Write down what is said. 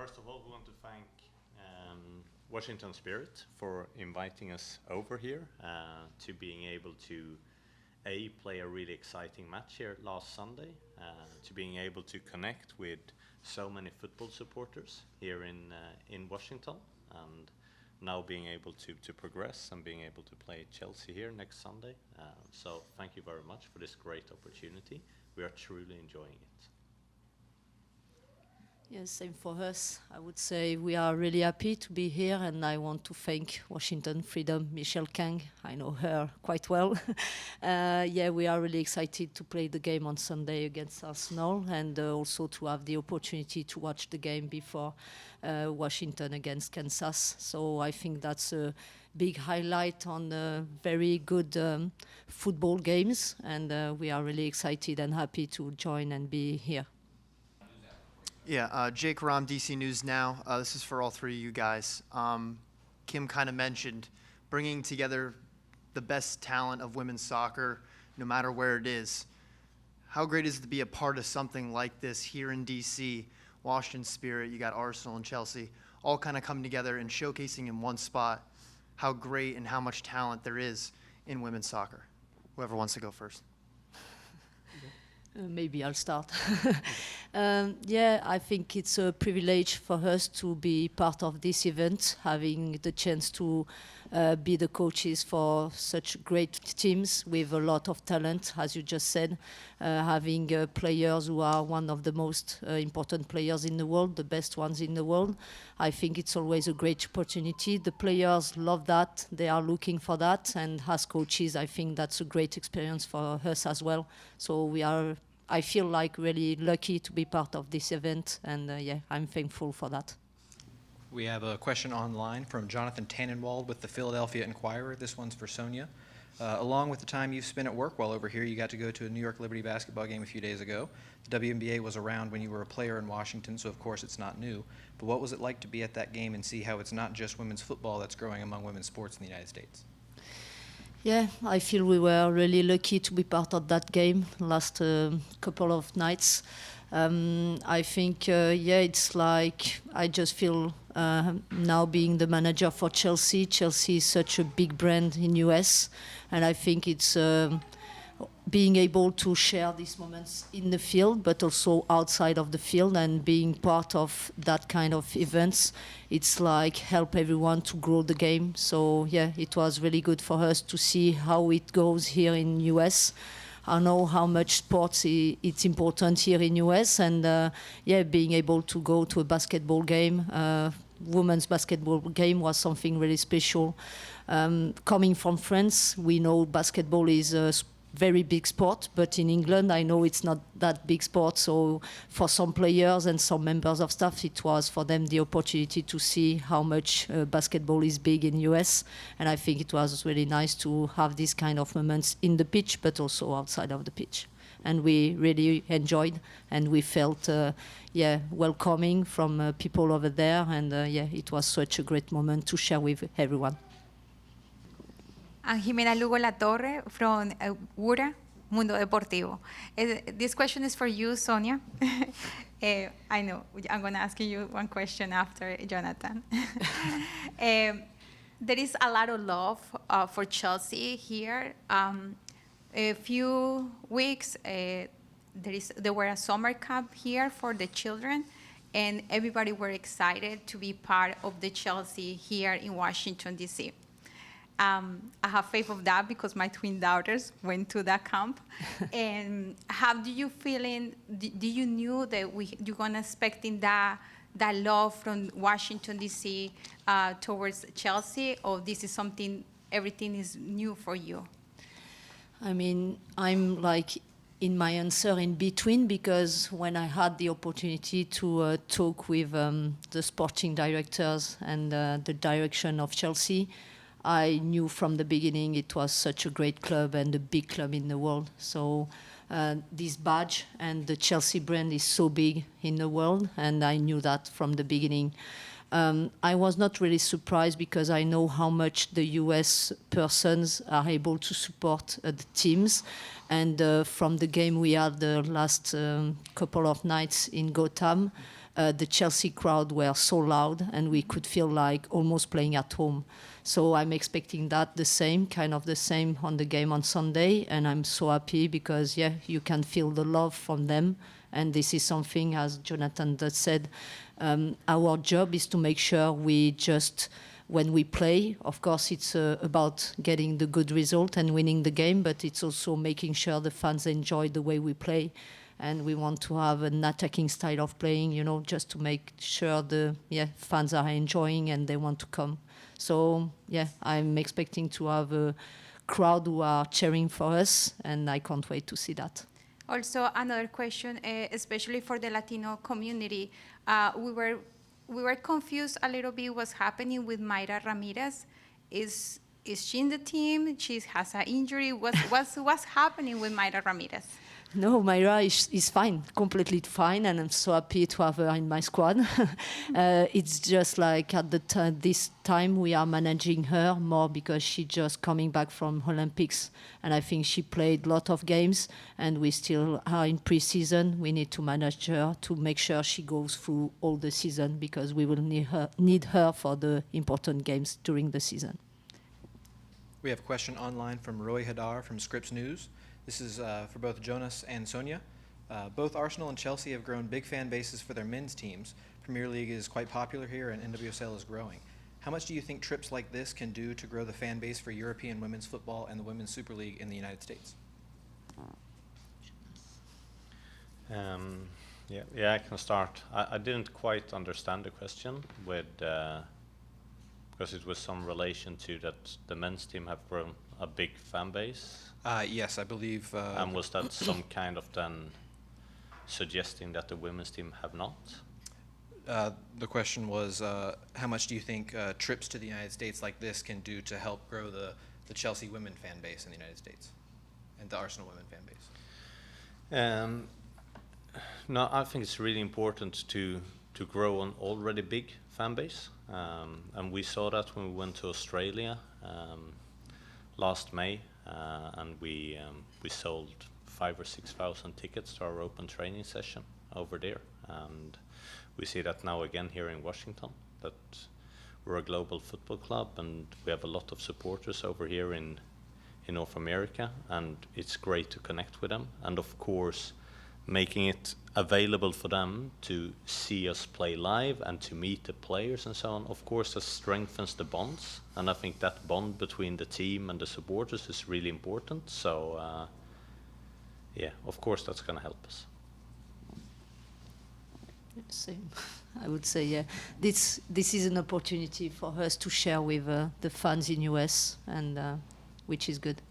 first of all, we want to thank Washington Spirit for inviting us over here to being able to play a really exciting match here last Sunday, to being able to connect with so many football supporters here in Washington, and now being able to progress and being able to play Chelsea here next Sunday. So thank you very much for this great opportunity. We are truly enjoying it. Yes, same for us. I would say we are really happy to be here, and I want to thank Washington Freedom, Michelle Kang. I know her quite well. We are really excited to play the game on Sunday against Arsenal, and also to have the opportunity to watch the game before Washington against Kansas. So I think that's a big highlight on very good football games, and we are really excited and happy to join and be here. Yeah, Jake Rom, DC News Now. This is for all three of you guys. Kim kind of mentioned bringing together the best talent of women's soccer, no matter where it is. How great is it to be a part of something like this here in DC? Washington Spirit, you got Arsenal and Chelsea, all kind of coming together and showcasing in one spot how great and how much talent there is in women's soccer. Whoever wants to go first. Maybe I'll start. I think it's a privilege for us to be part of this event, having the chance to be the coaches for such great teams with a lot of talent, as you just said, having players who are one of the most important players in the world, the best ones in the world. I think it's always a great opportunity. The players love that. They are looking for that. And as coaches, I think that's a great experience for us as well. So I feel like really lucky to be part of this event, and I'm thankful for that. We have a question online from Jonathan Tannenwald with the Philadelphia Inquirer. This one's for Sonia. Along with the time you've spent at work while over here, you got to go to a New York Liberty basketball game a few days ago. The WNBA was around when you were a player in Washington, so of course it's not new. But what was it like to be at that game and see how it's not just women's football that's growing among women's sports in the United States? Yeah, I feel we were really lucky to be part of that game last couple of nights. I think, it's like I just feel now being the manager for Chelsea. Chelsea is such a big brand in US, and I think it's being able to share these moments in the field, but also outside of the field, and being part of that kind of events. It's like help everyone to grow the game. So it was really good for us to see how it goes here in US. I know how much sports it's important here in US, and being able to go to a basketball game, women's basketball game, was something really special. Coming from France, we know basketball is a very big sport, but in England I know it's not that big sport. So for some players and some members of staff, it was for them the opportunity to see how much basketball is big in US, and I think it was really nice to have these kind of moments in the pitch, but also outside of the pitch. And we really enjoyed, and we felt welcoming from people over there, and it was such a great moment to share with everyone. I'm Jimena Lugo La Torre from URA, Mundo Deportivo. This question is for you, Sonia. I know, I'm going to ask you one question after Jonathan. There is a lot of love for Chelsea here. A few weeks, there were a summer camp here for the children, and everybody were excited to be part of the Chelsea here in Washington, D.C. I have faith of that because my twin daughters went to that camp. And how do you feeling? Do you knew that you're gonna expecting that love from Washington D.C. Towards Chelsea, or this is something everything is new for you? I mean, I'm like in my answer in between, because when I had the opportunity to talk with the sporting directors and the direction of Chelsea, I knew from the beginning it was such a great club and a big club in the world. So this badge and the Chelsea brand is so big in the world, and I knew that from the beginning. I was not really surprised because I know how much the US persons are able to support the teams. And from the game we had the last couple of nights in Gotham, the Chelsea crowd were so loud, and we could feel like almost playing at home. So I'm expecting that the same on the game on Sunday, and I'm so happy because you can feel the love from them, and this is something, as Jonathan just said, our job is to make sure we just, when we play, of course it's about getting the good result and winning the game, but it's also making sure the fans enjoy the way we play. And we want to have an attacking style of playing, just to make sure the fans are enjoying and they want to come. So, I'm expecting to have a crowd who are cheering for us, and I can't wait to see that. Also, another question, especially for the Latino community, we were confused a little bit what's happening with Mayra Ramirez. Is she in the team? She has an injury. What's happening with Mayra Ramirez? No, Mayra is fine, completely fine, and I'm so happy to have her in my squad. It's just like at this time we are managing her more because she's just coming back from Olympics, and I think she played a lot of games, and we still are in pre-season. We need to manage her to make sure she goes through all the season because we will need her for the important games during the season. We have a question online from Roy Hadar from Scripps News. This is for both Jonas and Sonia. Both Arsenal and Chelsea have grown big fan bases for their men's teams. Premier League is quite popular here and NWSL is growing. How much do you think trips like this can do to grow the fan base for European women's football and the Women's Super League in the United States? I can start. I didn't quite understand the question because it was some relation to that the men's team have grown a big fan base. Yes, I believe. And was that some kind of then suggesting that the women's team have not? The question was, how much do you think trips to the United States like this can do to help grow the Chelsea women fan base in the United States and the Arsenal women fan base? No, I think it's really important to grow an already big fan base. And we saw that when we went to Australia last May. And we sold 5,000 or 6,000 tickets to our open training session over there, and we see that now again here in Washington, that we're a global football club and we have a lot of supporters over here in North America, and it's great to connect with them, and of course making it available for them to see us play live and to meet the players and so on. Of course, that strengthens the bonds, and I think that bond between the team and the supporters is really important. So, of course, that's going to help us. Same. I would say, this is an opportunity for us to share with the fans in US, and which is good.